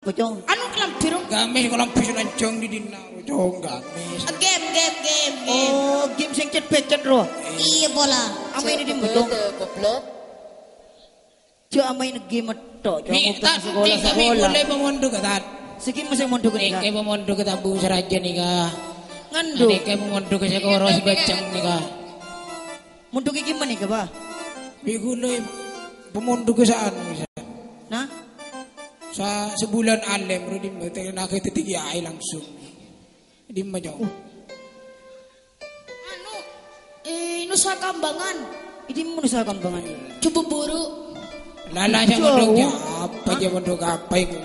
Bocong. Anu kelampir. Gamis kelampir lanjong di dina bocong gamis. Game. Oh, game sing cet-becet ro. Iya bola. Amain di bocong. Goblok. Jo amain game tok. Nih, tak kami boleh memondu ketat. Siki mesti mondu ke Nih, kayak memondu ke tabu seraja nih kah. Ngandu. Nih, kayak memondu ke sekoro si bacang nih kah. Mondu ke gimana nih, Ba? Bigulay pemondu ke saan bisa. Nah, Sa sebulan alem ro di mo nakita tigi ay langsung. Di mo jauh. Anu Nusa Kambangan. ini mau nusa kambangan. Coba buru. Lala siya mondoknya apa dia mondok apa itu?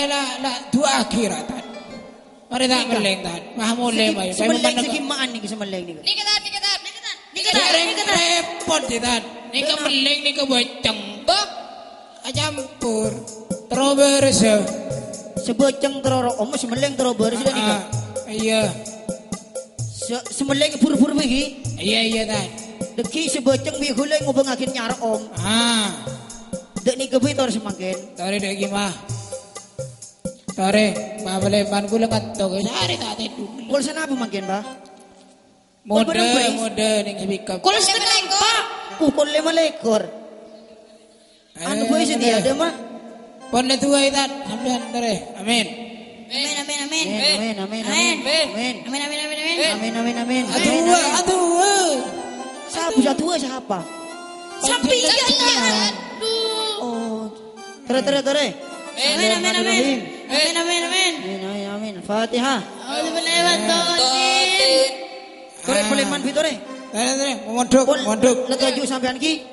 La dua akhiratan. Mari tak meleng tak. Mah mulai mai. Semeleng segi maan nih semeleng nih. Nih ketat. Repot dia. Nih ke meleng nih ke boceng. Bok. Campur. Terobers. Seboceng teroro om semeleng terobers sudah nih. Iya. Semeleng pur-pur begi. Iya tak. Deki seboceng bi hulay ngubeng akin nyar om. Dek ni kebi tor semakin. Tore dek gimah. Tore, babaleman ko lang ato. Sari tate dulu. Kul sana apa makin ba? Mode ning ibikap. Kulis kelengpa. Kul 5 lekor. Anu boy sih dia ada mah. Pon le tuwa itat. Sampeyan tore. Amin. Amin. Aduh. Satu siapa? Sapi jangan. Oh. Tore. Amin. Fatihah. Tore boleh man tore. Tore, mondok. Legaju sampean ki.